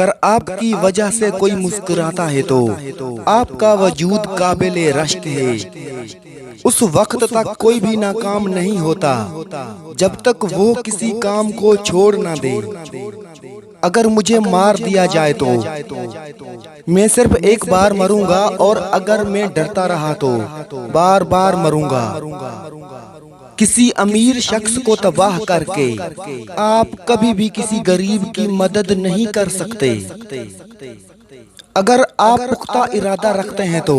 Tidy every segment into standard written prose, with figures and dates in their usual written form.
اگر آپ کی وجہ سے کوئی مسکراتا ہے تو آپ کا وجود قابل رشک ہے۔ اس وقت تک کوئی بھی ناکام نہیں ہوتا جب تک وہ کسی کام کو چھوڑ نہ دے۔ اگر مجھے مار دیا جائے تو میں صرف ایک بار مروں گا، اور اگر میں ڈرتا رہا تو بار بار مروں گا۔ کسی امیر شخص کو تباہ کر کے آپ کبھی بھی کسی غریب کی مدد نہیں کر سکتے۔ اگر آپ پختہ ارادہ رکھتے ہیں تو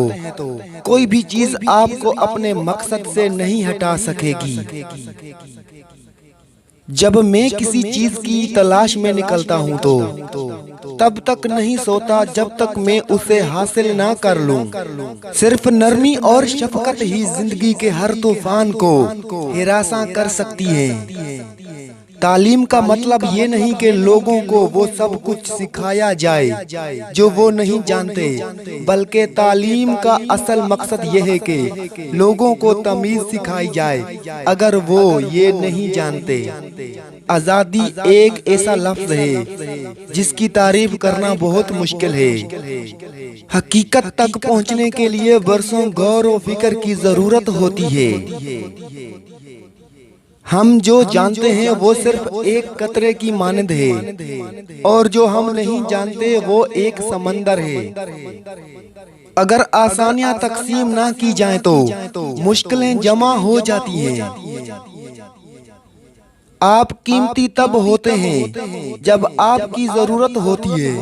کوئی بھی چیز آپ کو اپنے مقصد سے نہیں ہٹا سکے گی۔ جب میں کسی چیز کی تلاش میں نکلتا ہوں تو تب تک نہیں سوتا جب تک میں اسے حاصل نہ کر لوں۔ صرف نرمی اور شفقت ہی زندگی کے ہر طوفان کو ہراساں کر سکتی ہے۔ تعلیم کا مطلب یہ نہیں کہ لوگوں کو وہ سب کچھ سکھایا جائے جو وہ نہیں جانتے، بلکہ تعلیم کا اصل مقصد یہ ہے کہ لوگوں کو تمیز سکھائی جائے اگر وہ یہ نہیں جانتے۔ آزادی ایک ایسا لفظ ہے جس کی تعریف کرنا بہت مشکل ہے۔ حقیقت تک پہنچنے کے لیے برسوں غور و فکر کی ضرورت ہوتی ہے۔ ہم جو جانتے ہیں وہ صرف ایک قطرے کی مانند ہے، اور جو ہم نہیں جانتے وہ ایک سمندر ہے۔ اگر آسانیاں تقسیم نہ کی جائیں تو مشکلیں جمع ہو جاتی ہیں۔ آپ قیمتی تب ہوتے ہیں جب آپ کی ضرورت ہوتی ہے۔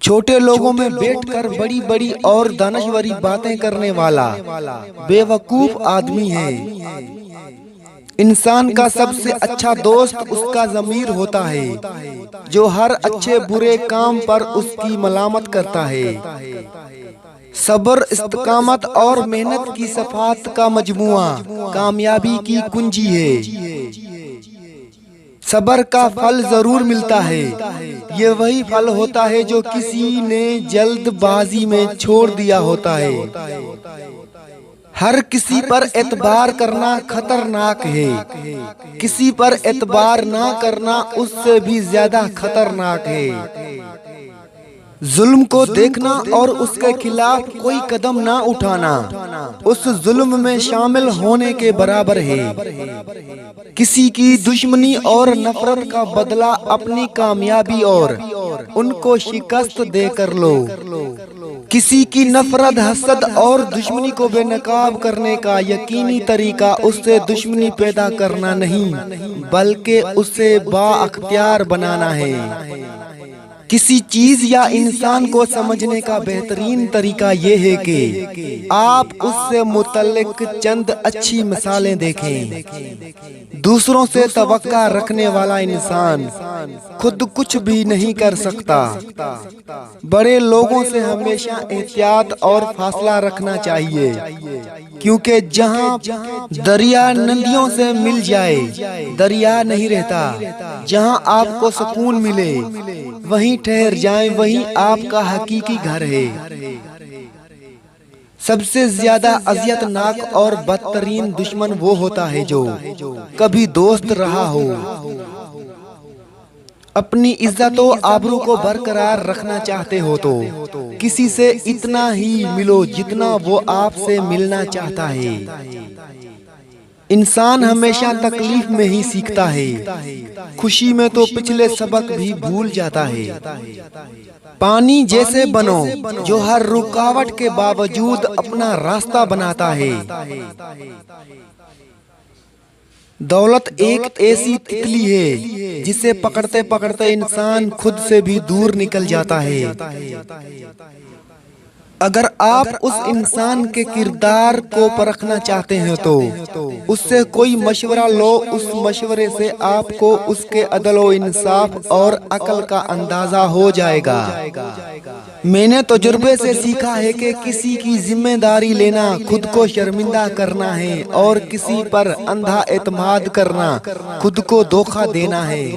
چھوٹے لوگوں میں بیٹھ کر بڑی بڑی اور دانشوری باتیں کرنے والا بے وقوف آدمی ہے۔ انسان کا سب سے اچھا دوست اس کا ضمیر ہوتا ہے جو ہر اچھے برے کام پر اس کی ملامت کرتا ہے۔ صبر، استقامت اور محنت کی صفات کا مجموعہ کامیابی کی کنجی ہے۔ صبر کا پھل ضرور ملتا ہے، یہ وہی پھل ہوتا ہے جو کسی نے جلد بازی میں چھوڑ دیا ہوتا ہے۔ ہر کسی پر اعتبار کرنا خطرناک ہے، کسی پر اعتبار نہ کرنا اس سے بھی زیادہ خطرناک ہے۔ ظلم کو دیکھنا اور اس کے خلاف کوئی قدم نہ اٹھانا اس ظلم میں شامل ہونے کے برابر ہے۔ کسی کی دشمنی اور نفرت کا بدلہ اپنی کامیابی اور ان کو شکست دے کر لو۔ کسی کی نفرت، حسد اور دشمنی کو بے نقاب کرنے کا یقینی طریقہ اس سے دشمنی پیدا کرنا نہیں بلکہ اسے با اختیار بنانا ہے۔ کسی چیز یا انسان کو سمجھنے کا بہترین طریقہ یہ ہے کہ آپ اس سے متعلق چند اچھی مثالیں دیکھیں۔ دوسروں سے توقع رکھنے والا انسان خود کچھ بھی نہیں کر سکتا۔ بڑے لوگوں سے ہمیشہ احتیاط اور فاصلہ رکھنا چاہیے، کیونکہ جہاں دریا ندیوں سے مل جائے دریا نہیں رہتا۔ جہاں آپ کو سکون ملے وہیں ٹھہر جائیں، وہیں آپ کا حقیقی گھر ہے۔ سب سے زیادہ اذیت ناک اور بدترین دشمن وہ ہوتا ہے جو کبھی دوست رہا ہو۔ اپنی عزت و آبرو کو برقرار رکھنا چاہتے ہو تو کسی سے اتنا ہی ملو جتنا وہ آپ سے ملنا چاہتا ہے۔ انسان ہمیشہ تکلیف میں ہی سیکھتا ہے، خوشی میں تو پچھلے سبق بھی بھول جاتا ہے۔ پانی جیسے بنو جو ہر رکاوٹ کے باوجود اپنا راستہ بناتا ہے۔ دولت ایک ایسی تتلی ہے جسے پکڑتے پکڑتے انسان خود سے بھی دور نکل جاتا ہے۔ اگر آپ اس انسان کے کردار کو پرکھنا چاہتے ہیں تو اس سے کوئی مشورہ لو۔ اس مشورے سے آپ کو اس کے عدل و انصاف اور عقل کا اندازہ ہو جائے گا۔ میں نے تجربے سے سیکھا ہے کہ کسی کی ذمہ داری لینا خود کو شرمندہ کرنا ہے، اور کسی پر اندھا اعتماد کرنا خود کو دھوکہ دینا ہے۔